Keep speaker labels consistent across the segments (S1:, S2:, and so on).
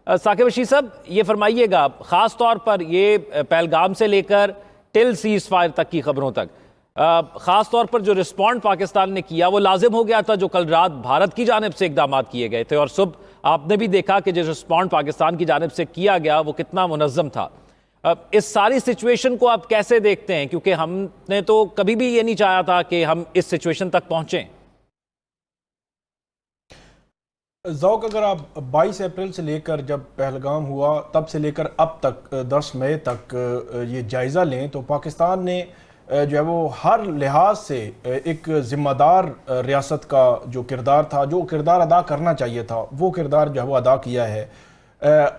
S1: ثاقب رشید صاحب یہ فرمائیے گا، خاص طور پر یہ پہلگام سے لے کر ٹل سیز فائر تک کی خبروں تک خاص طور پر جو رسپونڈ پاکستان نے کیا وہ لازم ہو گیا تھا جو کل رات بھارت کی جانب سے اقدامات کیے گئے تھے، اور صبح آپ نے بھی دیکھا کہ جو رسپونڈ پاکستان کی جانب سے کیا گیا وہ کتنا منظم تھا۔ اس ساری سچویشن کو آپ کیسے دیکھتے ہیں؟ کیونکہ ہم نے تو کبھی بھی یہ نہیں چاہا تھا کہ ہم اس سچویشن تک پہنچیں۔
S2: ذوق اگر آپ 22 اپریل سے لے کر جب پہلگام ہوا تب سے لے کر اب تک 10 مئی تک یہ جائزہ لیں تو پاکستان نے جو ہے وہ ہر لحاظ سے ایک ذمہ دار ریاست کا جو کردار تھا، جو کردار ادا کرنا چاہیے تھا، وہ کردار جو ہے وہ ادا کیا ہے۔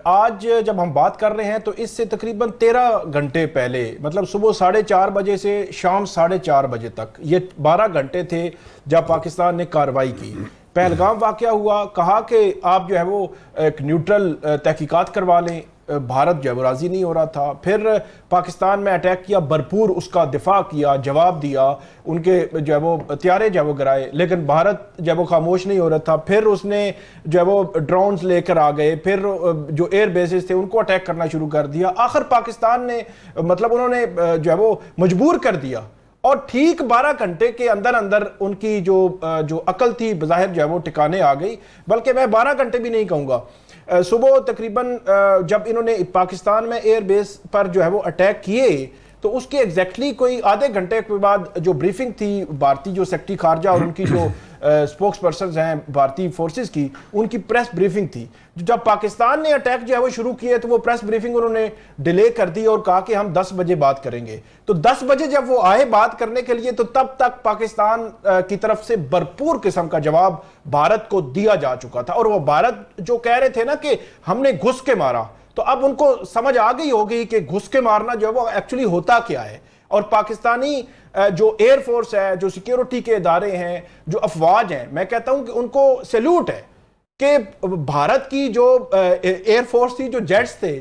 S2: آج جب ہم بات کر رہے ہیں تو اس سے تقریباً 13 گھنٹے پہلے، مطلب صبح 4:30 بجے سے شام 4:30 بجے تک، یہ 12 گھنٹے تھے جب پاکستان نے کارروائی کی۔ پہلگام واقعہ ہوا، کہا کہ آپ جو ہے وہ ایک نیوٹرل تحقیقات کروا لیں، بھارت جو ہے وہ راضی نہیں ہو رہا تھا۔ پھر پاکستان میں اٹیک کیا، بھرپور اس کا دفاع کیا، جواب دیا، ان کے جو ہے وہ طیارے جو ہے وہ گرائے، لیکن بھارت جو ہے وہ خاموش نہیں ہو رہا تھا۔ پھر اس نے جو ہے وہ ڈرونز لے کر آ گئے، پھر جو ایئر بیسز تھے ان کو اٹیک کرنا شروع کر دیا۔ آخر پاکستان نے مطلب انہوں نے جو ہے وہ مجبور کر دیا، اور ٹھیک 12 گھنٹے کے اندر اندر ان کی جو عقل تھی بظاہر جو ہے وہ ٹھکانے آ گئی، بلکہ میں 12 گھنٹے بھی نہیں کہوں گا۔ صبح تقریباً جب انہوں نے پاکستان میں ایئر بیس پر جو ہے وہ اٹیک کیے تو اس کے ایگزیکٹلی کوئی آدھے گھنٹے کے بعد جو بریفنگ تھی بھارتی جو سیکرٹری خارجہ اور ان کی جو سپوکس پرسنز ہیں بھارتی فورسز کی، ان کی پریس بریفنگ تھی۔ جب پاکستان نے اٹیک جو ہے وہ شروع کیے تو وہ پریس بریفنگ انہوں نے ڈیلے کر دی اور کہا کہ ہم 10 بجے بات کریں گے۔ تو 10 بجے جب وہ آئے بات کرنے کے لیے تو تب تک پاکستان کی طرف سے بھرپور قسم کا جواب بھارت کو دیا جا چکا تھا، اور وہ بھارت جو کہہ رہے تھے نا کہ ہم نے گھس کے مارا، تو اب ان کو سمجھ آ گئی ہوگی کہ گھس کے مارنا جو ہے وہ ایکچولی ہوتا کیا ہے۔ اور پاکستانی جو ایئر فورس ہے، جو سیکیورٹی کے ادارے ہیں، جو افواج ہیں، میں کہتا ہوں کہ ان کو سیلوٹ ہے کہ بھارت کی جو ایئر فورس تھی، جو جیٹس تھے،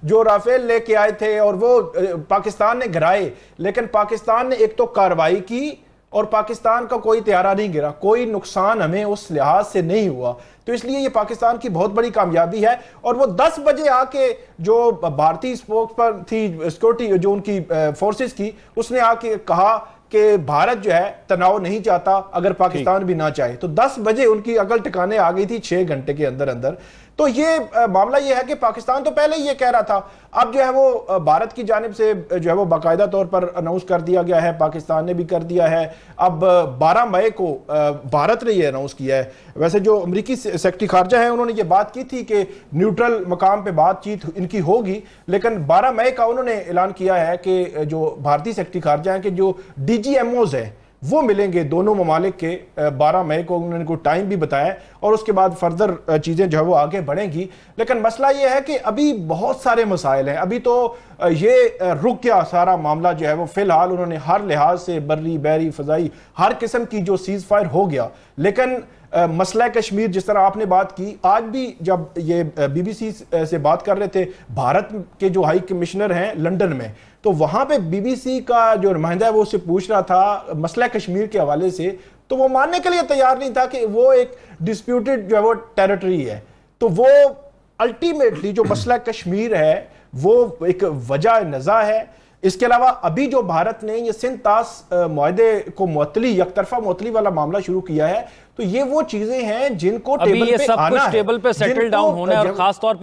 S2: جو رافیل لے کے آئے تھے اور وہ پاکستان نے گرائے، لیکن پاکستان نے ایک تو کارروائی کی اور پاکستان کا کوئی طیارہ نہیں گرا، کوئی نقصان ہمیں اس لحاظ سے نہیں ہوا۔ تو اس لیے یہ پاکستان کی بہت بڑی کامیابی ہے۔ اور وہ 10 بجے آ کے جو بھارتی سپوکس پر تھی سیکورٹی جو ان کی فورسز کی، اس نے آ کے کہا کہ بھارت جو ہے تناؤ نہیں چاہتا اگر پاکستان بھی نہ چاہے۔ تو 10 بجے ان کی عقل ٹھکانے آ گئی تھی 6 گھنٹے کے اندر اندر۔ تو یہ معاملہ یہ ہے کہ پاکستان تو پہلے ہی یہ کہہ رہا تھا، اب جو ہے وہ بھارت کی جانب سے جو ہے وہ باقاعدہ طور پر اناؤنس کر دیا گیا ہے، پاکستان نے بھی کر دیا ہے۔ اب 12 مئی کو بھارت نے یہ اناؤنس کیا ہے۔ ویسے جو امریکی سیکرٹری خارجہ ہیں انہوں نے یہ بات کی تھی کہ نیوٹرل مقام پہ بات چیت ان کی ہوگی، لیکن 12 مئی کا انہوں نے اعلان کیا ہے کہ جو بھارتی سیکرٹری خارجہ ہیں کہ جو ڈی جی ایم اوز ہیں وہ ملیں گے دونوں ممالک کے 12 مئی کو، انہوں نے کوئی ٹائم بھی بتایا، اور اس کے بعد فردر چیزیں جو ہے وہ آگے بڑھیں گی۔ لیکن مسئلہ یہ ہے کہ ابھی بہت سارے مسائل ہیں، ابھی تو یہ رک گیا سارا معاملہ جو ہے وہ، فی الحال انہوں نے ہر لحاظ سے بری بحری فضائی ہر قسم کی جو سیز فائر ہو گیا، لیکن مسئلہ کشمیر جس طرح آپ نے بات کی، آج بھی جب یہ بی بی سی سے بات کر رہے تھے بھارت کے جو ہائی کمشنر ہیں لنڈن میں، تو وہاں پہ بی بی سی کا جو نمائندہ ہے وہ اس سے پوچھ رہا تھا مسئلہ کشمیر کے حوالے سے، تو وہ ماننے کے لیے تیار نہیں تھا کہ وہ ایک ڈسپیوٹڈ جو ہے وہ ٹیریٹری ہے۔ تو وہ الٹیمیٹلی جو مسئلہ کشمیر ہے وہ ایک وجہ نزاع ہے۔ اس کے علاوہ ابھی جو بھارت نے یہ سندھ طاس معاہدے کو معطلی، یک طرفہ معطلی والا معاملہ شروع کیا ہے، تو یہ وہ چیزیں ہیں جن کو ٹیبل پہ آنا ہے،
S1: ٹیبل پہ سیٹل ڈاؤن ہونا ہے، اور خاص طور پہ